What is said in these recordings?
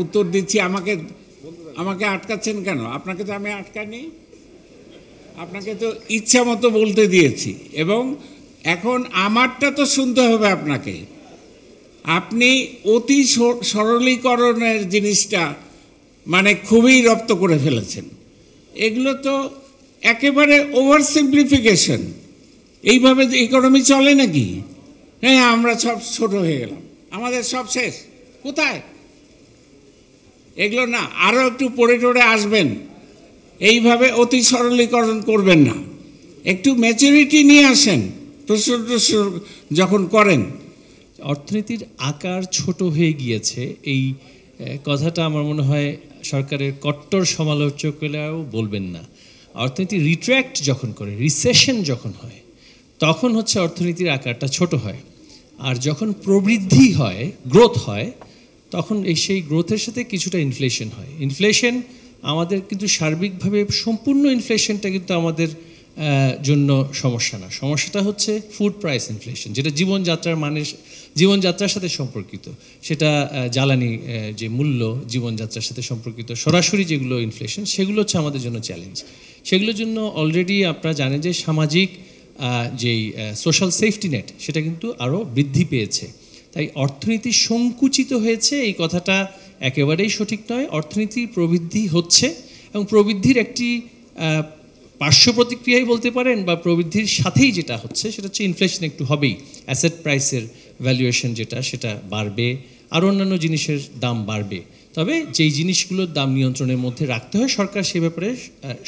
উত্তর দিচ্ছি, আমাকে আমাকে আটকাচ্ছেন কেন? আপনাকে তো আমি আটকাইনি, আপনাকে তো ইচ্ছা মতো বলতে দিয়েছি। এবং এখন আমারটা তো শুনতে হবে আপনাকে। আপনি অতি সরলীকরণের জিনিসটা মানে খুবই রপ্ত করে ফেলেছেন। এগুলো তো একেবারে ওভার সিম্পলিফিকেশন। এইভাবে ইকোনমি চলে নাকি? হ্যাঁ, আমরা সব ছোট হয়ে গেলাম, আমাদের সব শেষ। কোথায়? এগুলো না, আরও একটু পড়ে টড়ে আসবেন। এইভাবে অতি সরলীকরণ করবেন না, একটু ম্যাচুরিটি নিয়ে আসেন প্রশ্ন যখন করেন। অর্থনীতির আকার ছোট হয়ে গিয়েছে, এই কথাটা আমার মনে হয় সরকারের কট্টর সমালোচকেরাও বলবেন না। অর্থনীতি রিট্র্যাক্ট যখন করে, রিসেশন যখন হয়, তখন হচ্ছে অর্থনীতির আকারটা ছোট হয়। আর যখন প্রবৃদ্ধি হয়, গ্রোথ হয়, তখন সেই গ্রোথের সাথে কিছুটা ইনফ্লেশন হয়। ইনফ্লেশন আমাদের কিন্তু সার্বিকভাবে সম্পূর্ণ ইনফ্লেশনটা কিন্তু আমাদের জন্য সমস্যা না। সমস্যাটা হচ্ছে ফুড প্রাইস ইনফ্লেশন, যেটা জীবনযাত্রার সাথে সম্পর্কিত। সেটা জ্বালানি যে মূল্য জীবনযাত্রার সাথে সম্পর্কিত সরাসরি যেগুলো ইনফ্লেশন, সেগুলো হচ্ছে আমাদের জন্য চ্যালেঞ্জ। সেগুলোর জন্য অলরেডি আপনারা জানেন যে সামাজিক যেই সোশ্যাল সেফটি নেট, সেটা কিন্তু আরও বৃদ্ধি পেয়েছে। তাই অর্থনীতি সংকুচিত হয়েছে এই কথাটা একেবারেই সঠিক নয়। অর্থনীতির প্রবৃদ্ধি হচ্ছে, এবং প্রবৃদ্ধির একটি পার্শ্ব প্রতিক্রিয়াই বলতে পারেন, বা প্রবৃদ্ধির সাথেই যেটা হচ্ছে সেটা হচ্ছে ইনফ্লেশন একটু হবেই। অ্যাসেট প্রাইসের ভ্যালুয়েশন যেটা, সেটা বাড়বে, আর অন্যান্য জিনিসের দাম বাড়বে। তবে যেই জিনিসগুলোর দাম নিয়ন্ত্রণের মধ্যে রাখতে হয়, সরকার সে ব্যাপারে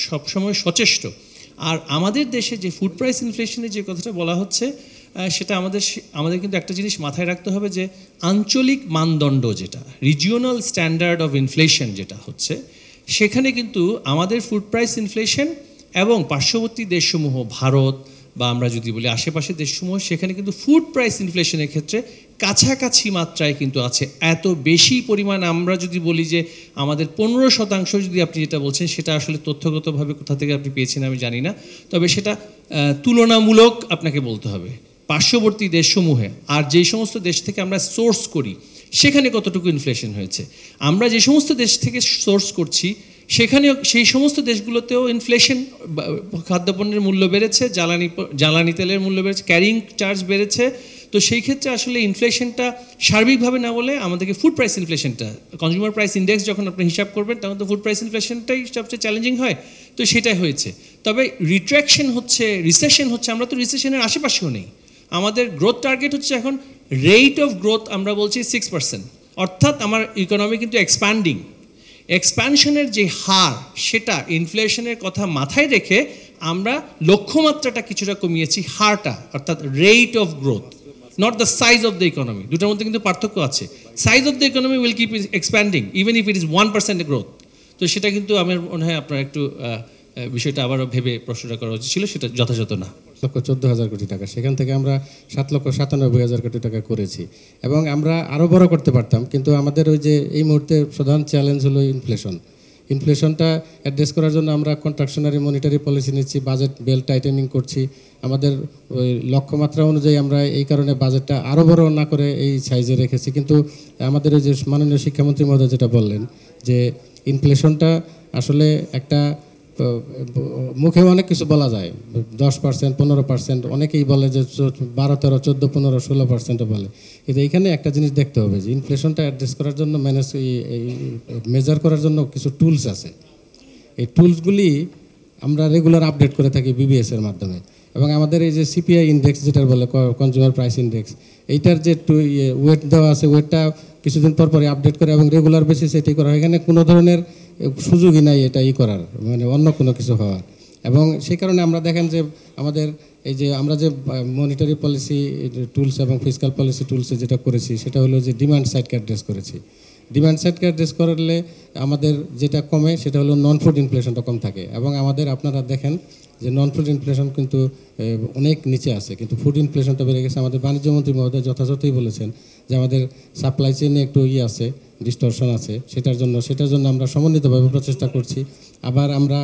সবসময় সচেষ্ট। আর আমাদের দেশে যে ফুড প্রাইস ইনফ্লেশনের যে কথাটা বলা হচ্ছে, সেটা আমাদের কিন্তু একটা জিনিস মাথায় রাখতে হবে, যে আঞ্চলিক মানদণ্ড যেটা, রিজিওনাল স্ট্যান্ডার্ড অফ ইনফ্লেশন যেটা হচ্ছে, সেখানে কিন্তু আমাদের ফুড প্রাইস ইনফ্লেশন এবং পার্শ্ববর্তী দেশসমূহ, ভারত বা আমরা যদি বলি আশেপাশের দেশসমূহ, সেখানে কিন্তু ফুড প্রাইস ইনফ্লেশনের ক্ষেত্রে কাছাকাছি মাত্রায় কিন্তু আছে। এত বেশি পরিমাণ, আমরা যদি বলি যে আমাদের 15% যদি আপনি যেটা বলছেন, সেটা আসলে তথ্যগতভাবে কোথা থেকে আপনি পেয়েছেন আমি জানি না, তবে সেটা তুলনামূলক আপনাকে বলতে হবে পার্শ্ববর্তী দেশসমূহে। আর যেই সমস্ত দেশ থেকে আমরা সোর্স করি, সেখানে কতটুকু ইনফ্লেশন হয়েছে। আমরা যে সমস্ত দেশ থেকে সোর্স করছি, সেখানেও সেই সমস্ত দেশগুলোতেও ইনফ্লেশন, খাদ্যপণ্যের মূল্য বেড়েছে, জ্বালানি তেলের মূল্য বেড়েছে, ক্যারিং চার্জ বেড়েছে। তো সেই ক্ষেত্রে আসলে ইনফ্লেশনটা সার্বিকভাবে না বলে আমাদেরকে ফুড প্রাইস ইনফ্লেশনটা, কনজিউমার প্রাইস ইন্ডেক্স যখন আপনি হিসাব করবেন, তখন তো ফুড প্রাইস ইনফ্লেশনটাই সবচেয়ে চ্যালেঞ্জিং হয়। তো সেটাই হয়েছে। তবে রিট্র্যাকশন হচ্ছে, রিসেশন হচ্ছে, আমরা তো রিসেশনের আশেপাশেও নেই। আমাদের গ্রোথ টার্গেট হচ্ছে এখন রেট অফ গ্রোথ, আমরা বলছি 6%, অর্থাৎ আমার ইকোনমি কিন্তু এক্সপ্যান্ডিং। এক্সপ্যানশনের যে হার, সেটা ইনফ্লেশনের কথা মাথায় রেখে আমরা লক্ষ্যমাত্রাটা কিছুটা কমিয়েছি, হারটা, অর্থাৎ rate of growth, not the size of the economy. দুটার মধ্যে কিন্তু পার্থক্য আছে। Size of the economy will keep expanding even if it is 1% growth. তো সেটা কিন্তু আমার মনে হয় আপনার একটু বিষয়টা আবারও ভেবে প্রশ্নটা করা উচিত ছিল, সেটা যথাযথ না। 14,000 কোটি টাকা, সেখান থেকে আমরা 7,97,000 কোটি টাকা করেছি, এবং আমরা আরও বড় করতে পারতাম। কিন্তু আমাদের ওই যে এই মুহূর্তে প্রধান চ্যালেঞ্জ হলো ইনফ্লেশনটা অ্যাড্রেস করার জন্য আমরা কন্ট্রাকশনারি মনিটারি পলিসি নিচ্ছি, বাজেট বেল্ট টাইটেনিং করছি। আমাদের ওই লক্ষ্যমাত্রা অনুযায়ী আমরা এই কারণে বাজেটটা আরও বড় না করে এই সাইজে রেখেছি। কিন্তু আমাদের ওই যে মাননীয় শিক্ষামন্ত্রী মহোদয় যেটা বললেন, যে ইনফ্লেশনটা আসলে একটা, মুখে অনেক কিছু বলা যায়, 10%, 15%, অনেকেই বলে যে 12, 13, 14, 15, 16% বলে। কিন্তু এইখানে একটা জিনিস দেখতে হবে, যে ইনফ্লেশনটা অ্যাড্রেস করার জন্য, মেজার করার জন্য কিছু টুলস আছে। এই টুলসগুলি আমরা রেগুলার আপডেট করে থাকি বিবিএস-এর মাধ্যমে। এবং আমাদের এই যে সিপিআই ইন্ডেক্স যেটা বলে, কনজিউমার প্রাইস ইন্ডেক্স, এইটার যে ওয়েট দেওয়া আছে, ওয়েটটা কিছুদিন পর পরে আপডেট করে এবং রেগুলার বেসিস এটাই করা হয়। এখানে কোনো ধরনের সুযোগই নাই এটা করার, মানে অন্য কোনো কিছু হওয়ার। এবং সেই কারণে আমরা দেখেন যে আমাদের এই যে আমরা যে মনিটারি পলিসি টুলস এবং ফিসকাল পলিসি টুলসে যেটা করেছি, সেটা হলো যে ডিমান্ড সাইডকে অ্যাড্রেস করেছি। ডিমান্ড সাইডকে অ্যাড্রেস করলে আমাদের যেটা কমে সেটা হলো নন ফুড ইনফ্লেশনটা কম থাকে, এবং আমাদের আপনারা দেখেন যে নন ফুড ইনফ্লেশন কিন্তু অনেক নিচে আছে, কিন্তু ফুড ইনফ্লেশনটা বেড়ে গেছে। আমাদের বাণিজ্যমন্ত্রী মহোদয় যথাযথই বলেছেন যে আমাদের সাপ্লাই চেইনে একটু আছে, ডিস্টরশন আছে, সেটার জন্য আমরা সমন্বিতভাবে প্রচেষ্টা করছি। আবার আমরা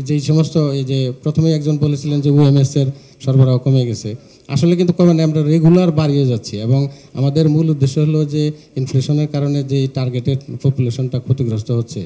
যেই সমস্ত এই যে প্রথমেই একজন বলেছিলেন যে ওএমএস এর সরবরাহ কমে গেছে, আসলে কিন্তু কমে না, আমরা রেগুলার বাড়িয়ে যাচ্ছি, এবং আমাদের মূল উদ্দেশ্য হলো যে ইনফ্লেশনের কারণে যে টার্গেটেড পপুলেশনটা ক্ষতিগ্রস্ত হচ্ছে